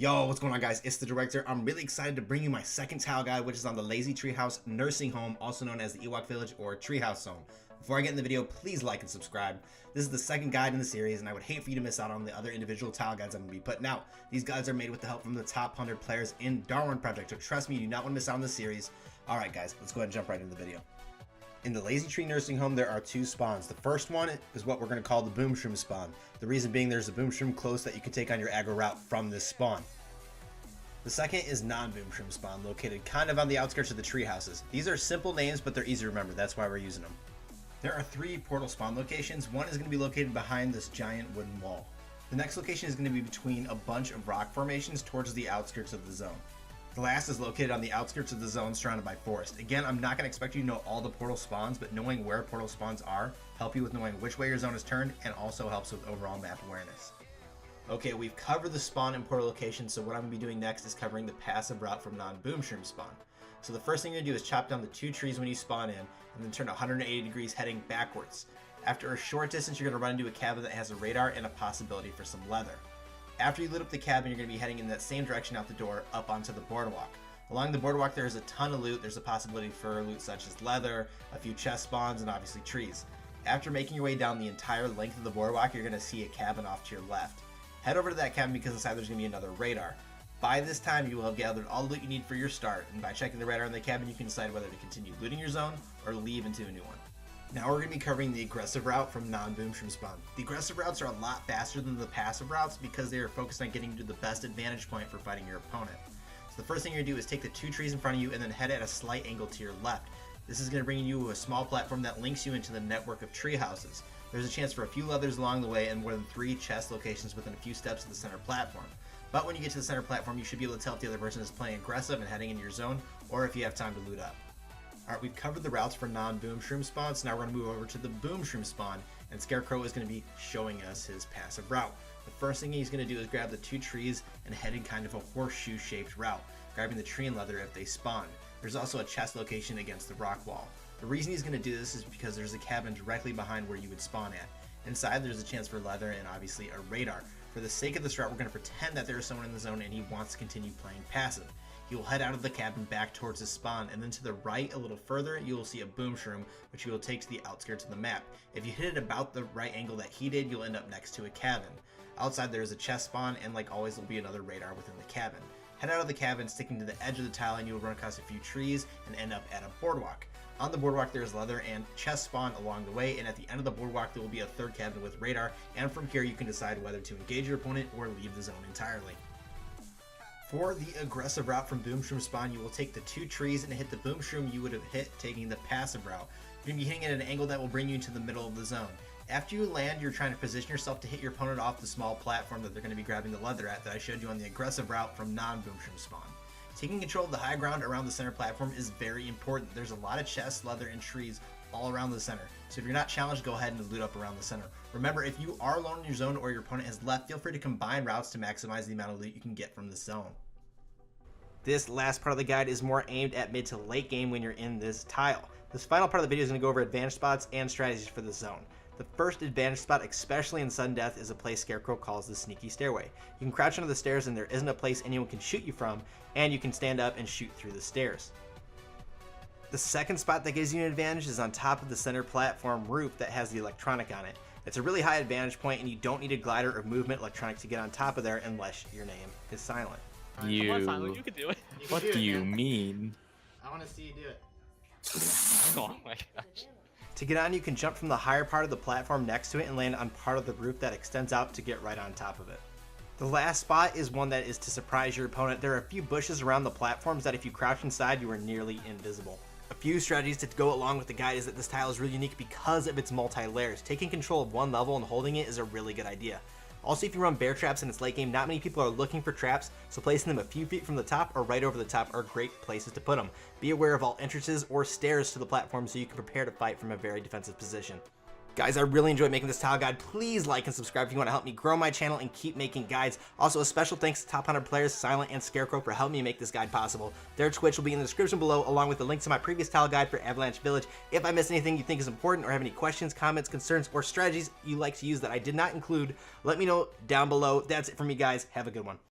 Yo, what's going on, guys? It's the director. I'm really excited to bring you my second tile guide, which is on the Lazy Treehouse Nursing Home, also known as the Ewok Village or Treehouse Zone. Before I get in the video, please like and subscribe. This is the second guide in the series, and I would hate for you to miss out on the other individual tile guides I'm going to be putting out. These guides are made with the help from the top 100 players in Darwin project, so trust me, you do not want to miss out on this series. Alright guys, let's go ahead and jump right into the video. In the Lazy Tree Nursing Home, there are two spawns. The first one is what we're going to call the boom shroom spawn. The reason being there's a boom shroom close that you can take on your aggro route from this spawn. The second is non-boom shroom spawn, located kind of on the outskirts of the tree houses. These are simple names, but they're easy to remember. That's why we're using them. There are three portal spawn locations. One is going to be located behind this giant wooden wall. The next location is going to be between a bunch of rock formations towards the outskirts of the zone. The last is located on the outskirts of the zone surrounded by forest. Again, I'm not going to expect you to know all the portal spawns, but knowing where portal spawns are help you with knowing which way your zone is turned and also helps with overall map awareness. Okay, we've covered the spawn and portal location, so what I'm going to be doing next is covering the passive route from non-boom shroom spawn. So the first thing you're going to do is chop down the two trees when you spawn in, and then turn 180 degrees heading backwards. After a short distance, you're going to run into a cabin that has a radar and a possibility for some leather. After you loot up the cabin, you're going to be heading in that same direction out the door, up onto the boardwalk. Along the boardwalk, there's a ton of loot. There's a possibility for loot such as leather, a few chest spawns, and obviously trees. After making your way down the entire length of the boardwalk, you're going to see a cabin off to your left. Head over to that cabin because inside there's going to be another radar. By this time, you will have gathered all the loot you need for your start, and by checking the radar in the cabin, you can decide whether to continue looting your zone or leave into a new one. Now we're going to be covering the aggressive route from non-boom shroom spawn. The aggressive routes are a lot faster than the passive routes because they are focused on getting to the best advantage point for fighting your opponent. So the first thing you're going to do is take the two trees in front of you and then head at a slight angle to your left. This is going to bring you to a small platform that links you into the network of tree houses. There's a chance for a few leathers along the way and more than 3 chest locations within a few steps of the center platform. But when you get to the center platform, you should be able to tell if the other person is playing aggressive and heading into your zone, or if you have time to loot up. Alright, we've covered the routes for non-boom shroom spawns, so now we're going to move over to the boom shroom spawn, and Scarecrow is going to be showing us his passive route. The first thing he's going to do is grab the two trees and head in kind of a horseshoe-shaped route, grabbing the tree and leather if they spawn. There's also a chest location against the rock wall. The reason he's going to do this is because there's a cabin directly behind where you would spawn at. Inside there's a chance for leather and obviously a radar. For the sake of this route, we're going to pretend that there is someone in the zone and he wants to continue playing passive. He will head out of the cabin back towards his spawn, and then to the right a little further you will see a boom shroom, which you will take to the outskirts of the map. If you hit it about the right angle that he did, you'll end up next to a cabin. Outside there is a chest spawn, and like always there'll be another radar within the cabin. Head out of the cabin, sticking to the edge of the tile, and you will run across a few trees and end up at a boardwalk. On the boardwalk there is leather and chest spawn along the way, and at the end of the boardwalk there will be a third cabin with radar, and from here you can decide whether to engage your opponent or leave the zone entirely. For the aggressive route from boom shroom spawn, you will take the two trees and hit the boom shroom you would have hit taking the passive route. You're going to be hitting it at an angle that will bring you into the middle of the zone. After you land, you're trying to position yourself to hit your opponent off the small platform that they're going to be grabbing the leather at that I showed you on the aggressive route from non-boom shroom spawn. Taking control of the high ground around the center platform is very important. There's a lot of chests, leather, and trees all around the center. So if you're not challenged, go ahead and loot up around the center. Remember, if you are alone in your zone or your opponent has left, feel free to combine routes to maximize the amount of loot you can get from the zone. This last part of the guide is more aimed at mid to late game when you're in this tile. This final part of the video is going to go over advantage spots and strategies for the zone. The first advantage spot, especially in sudden death, is a place Scarecrow calls the sneaky stairway. You can crouch under the stairs and there isn't a place anyone can shoot you from, and you can stand up and shoot through the stairs. The second spot that gives you an advantage is on top of the center platform roof that has the electronic on it. It's a really high advantage point, and you don't need a glider or movement electronic to get on top of there unless your name is silent. Come on, Silent, you can do it. What do you mean? I want to see you do it. Oh my gosh. To get on, you can jump from the higher part of the platform next to it and land on part of the roof that extends out to get right on top of it. The last spot is one that is to surprise your opponent. There are a few bushes around the platforms that if you crouch inside, you are nearly invisible. A few strategies to go along with the guide is that this tile is really unique because of its multi-layers. Taking control of one level and holding it is a really good idea. Also, if you run bear traps in its late game, not many people are looking for traps, so placing them a few feet from the top or right over the top are great places to put them. Be aware of all entrances or stairs to the platform so you can prepare to fight from a very defensive position. Guys, I really enjoyed making this tile guide. Please like and subscribe if you want to help me grow my channel and keep making guides. Also, a special thanks to top 100 players, Silent and Scarecrow, for helping me make this guide possible. Their Twitch will be in the description below, along with the link to my previous tile guide for Avalanche Village. If I missed anything you think is important or have any questions, comments, concerns, or strategies you like to use that I did not include, let me know down below. That's it for me, guys. Have a good one.